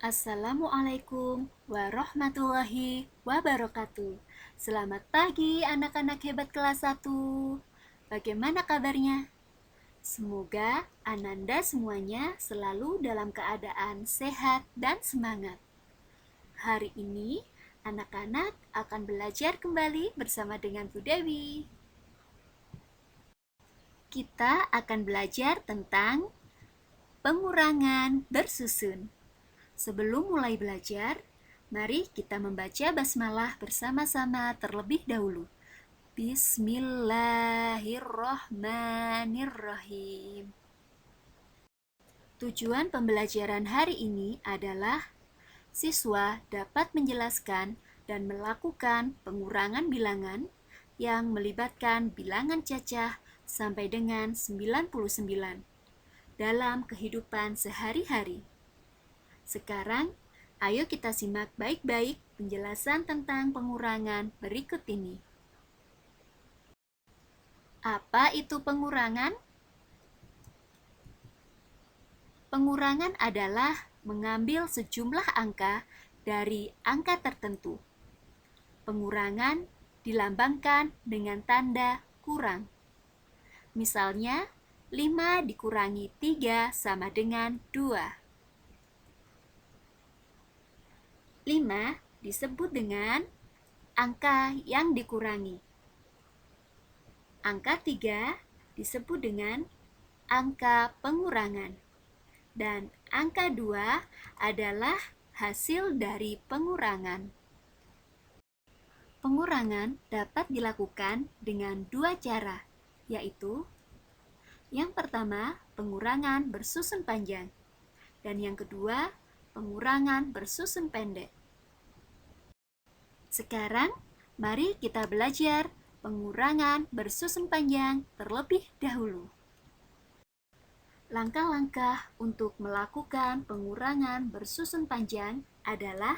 Assalamualaikum warahmatullahi wabarakatuh. Selamat pagi anak-anak hebat kelas 1. Bagaimana kabarnya? Semoga Ananda semuanya selalu dalam keadaan sehat dan semangat. Hari ini anak-anak akan belajar kembali bersama dengan Bu Dewi. Kita akan belajar tentang pengurangan bersusun. Sebelum mulai belajar, mari kita membaca basmalah bersama-sama terlebih dahulu. Bismillahirrahmanirrahim. Tujuan pembelajaran hari ini adalah siswa dapat menjelaskan dan melakukan pengurangan bilangan yang melibatkan bilangan cacah sampai dengan 99 dalam kehidupan sehari-hari. Sekarang, ayo kita simak baik-baik penjelasan tentang pengurangan berikut ini. Apa itu pengurangan? Pengurangan adalah mengambil sejumlah angka dari angka tertentu. Pengurangan dilambangkan dengan tanda kurang. Misalnya, 5 dikurangi 3 sama dengan 2. 5 disebut dengan angka yang dikurangi. Angka 3 disebut dengan angka pengurangan. Dan angka 2 adalah hasil dari pengurangan. Pengurangan dapat dilakukan dengan dua cara, yaitu yang pertama, pengurangan bersusun panjang, dan yang kedua, pengurangan bersusun pendek. Sekarang, mari kita belajar pengurangan bersusun panjang terlebih dahulu. Langkah-langkah untuk melakukan pengurangan bersusun panjang adalah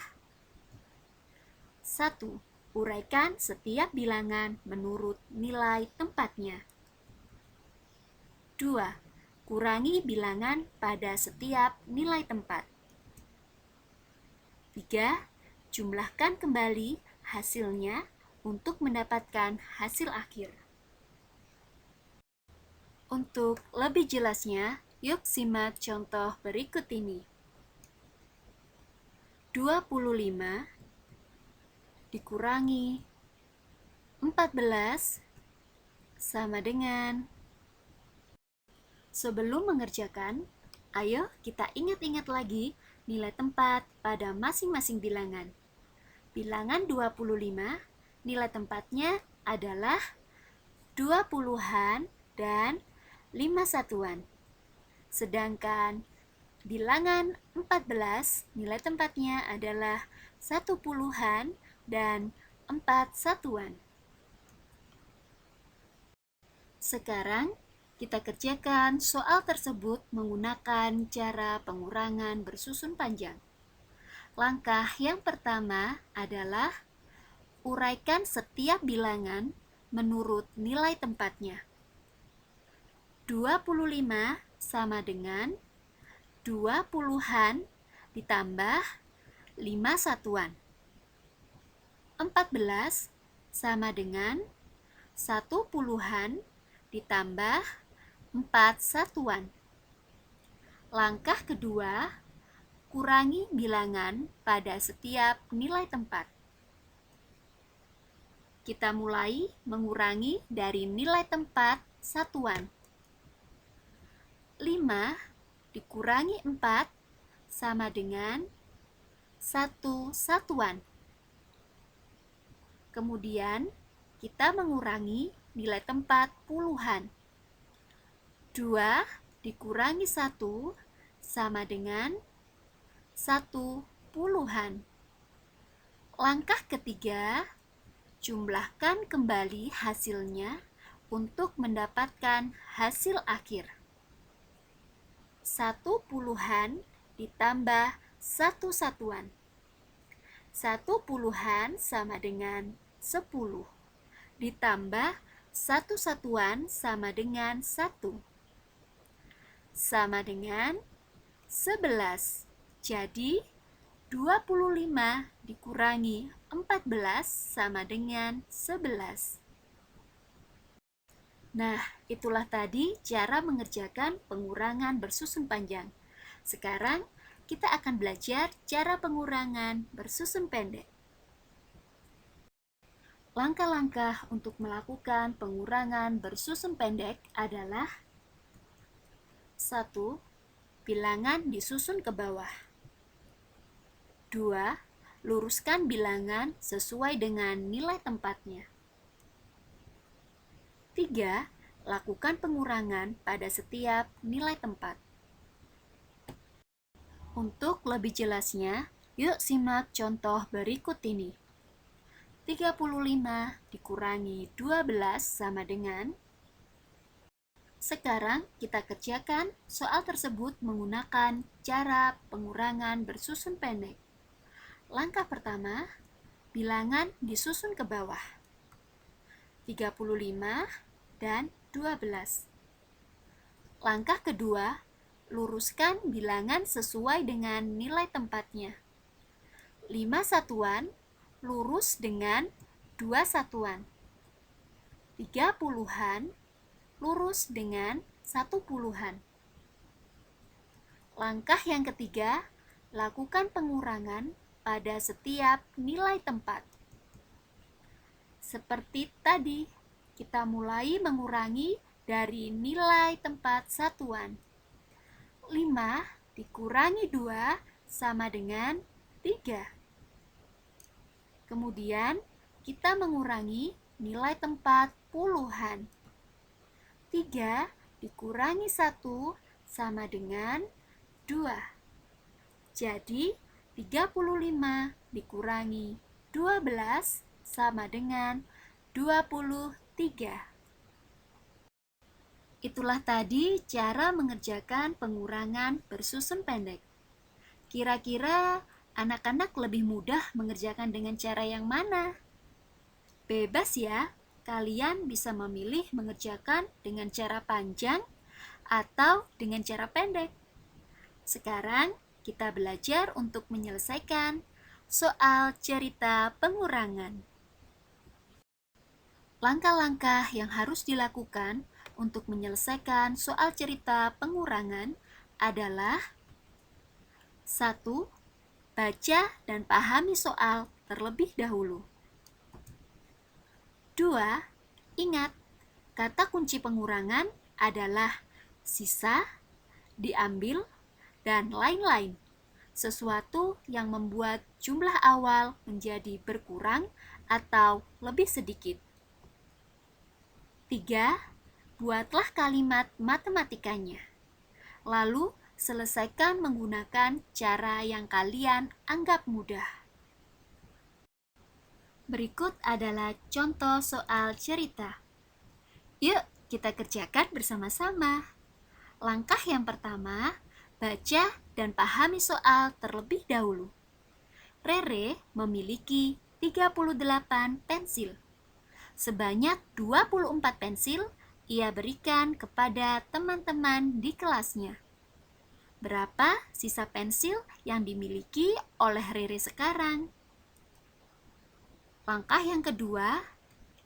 1. Uraikan setiap bilangan menurut nilai tempatnya. 2. Kurangi bilangan pada setiap nilai tempat. 3. Jumlahkan kembali hasilnya untuk mendapatkan hasil akhir. Untuk lebih jelasnya, yuk simak contoh berikut ini. 25 dikurangi 14 sama dengan. Sebelum mengerjakan, ayo kita ingat-ingat lagi nilai tempat pada masing-masing bilangan. Bilangan 25, nilai tempatnya adalah 20-an dan 5 satuan. Sedangkan bilangan 14, nilai tempatnya adalah 10-an dan 4 satuan. Sekarang, kita kerjakan soal tersebut menggunakan cara pengurangan bersusun panjang. Langkah yang pertama adalah uraikan setiap bilangan menurut nilai tempatnya. 25 sama dengan 20-an ditambah 5 satuan. 14 sama dengan 10-an ditambah 4 satuan. Langkah kedua, kurangi bilangan pada setiap nilai tempat. Kita mulai mengurangi dari nilai tempat satuan. 5 dikurangi 4 sama dengan 1 satuan. Kemudian, kita mengurangi nilai tempat puluhan. 2 dikurangi 1 sama dengan 1 puluhan. Langkah ketiga, jumlahkan kembali hasilnya untuk mendapatkan hasil akhir. 1 puluhan ditambah 1 satuan. 1 puluhan sama dengan 10. Ditambah 1 satuan sama dengan 1. Sama dengan 11. Jadi, 25 dikurangi 14 sama dengan 11. Nah, itulah tadi cara mengerjakan pengurangan bersusun panjang. Sekarang kita akan belajar cara pengurangan bersusun pendek. Langkah-langkah untuk melakukan pengurangan bersusun pendek adalah: 1. Bilangan disusun ke bawah. 2. Luruskan bilangan sesuai dengan nilai tempatnya. 3. Lakukan pengurangan pada setiap nilai tempat. Untuk lebih jelasnya, yuk simak contoh berikut ini. 35 dikurangi 12 sama dengan. Sekarang kita kerjakan soal tersebut menggunakan cara pengurangan bersusun pendek. Langkah pertama, bilangan disusun ke bawah. 35 dan 12. Langkah kedua, luruskan bilangan sesuai dengan nilai tempatnya. 5 satuan lurus dengan 2 satuan. 3 puluhan lurus dengan 1 puluhan. Langkah yang ketiga, lakukan pengurangan pada setiap nilai tempat. Seperti tadi, kita mulai mengurangi dari nilai tempat satuan. 5 dikurangi 2 sama dengan 3. Kemudian, kita mengurangi nilai tempat puluhan. 3 dikurangi 1 sama dengan 2. Jadi, 35 dikurangi 12 sama dengan 23. Itulah tadi cara mengerjakan pengurangan bersusun pendek. Kira-kira anak-anak lebih mudah mengerjakan dengan cara yang mana? Bebas ya, kalian bisa memilih mengerjakan dengan cara panjang atau dengan cara pendek. Sekarang kita belajar untuk menyelesaikan soal cerita pengurangan. Langkah-langkah yang harus dilakukan untuk menyelesaikan soal cerita pengurangan adalah: 1. Baca dan pahami soal terlebih dahulu. 2. Ingat, kata kunci pengurangan adalah sisa, diambil, dan lain-lain. Sesuatu yang membuat jumlah awal menjadi berkurang atau lebih sedikit. 3. Buatlah kalimat matematikanya. Lalu, selesaikan menggunakan cara yang kalian anggap mudah. Berikut adalah contoh soal cerita. Yuk, kita kerjakan bersama-sama. Langkah yang pertama, baca dan pahami soal terlebih dahulu. Rere memiliki 38 pensil. Sebanyak 24 pensil ia berikan kepada teman-teman di kelasnya. Berapa sisa pensil yang dimiliki oleh Rere sekarang? Langkah yang kedua,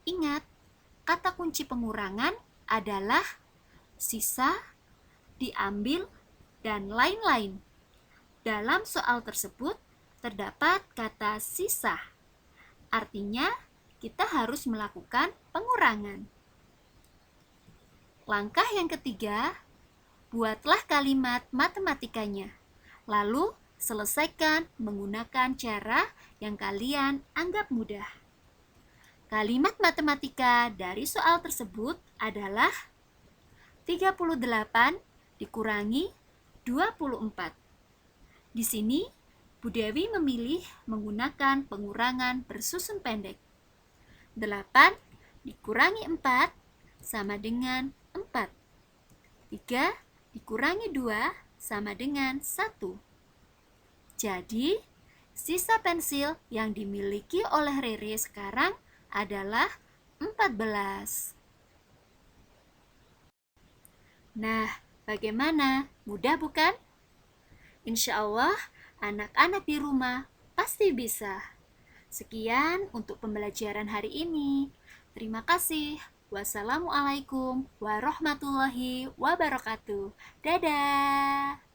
ingat, kata kunci pengurangan adalah sisa, diambil, dan lain-lain. Dalam soal tersebut terdapat kata sisa. Artinya, kita harus melakukan pengurangan. Langkah yang ketiga, buatlah kalimat matematikanya. Lalu, selesaikan menggunakan cara yang kalian anggap mudah. Kalimat matematika dari soal tersebut adalah 38 dikurangi 24. Di sini, Bu Dewi memilih menggunakan pengurangan bersusun pendek. 8 dikurangi 4 sama dengan 4. 3 dikurangi 2 sama dengan 1. Jadi, sisa pensil yang dimiliki oleh Rere sekarang adalah 14. Nah, bagaimana? Mudah bukan? Insya Allah, Anak-anak di rumah pasti bisa. Sekian untuk pembelajaran hari ini. Terima kasih. Wassalamualaikum warahmatullahi wabarakatuh. Dadah.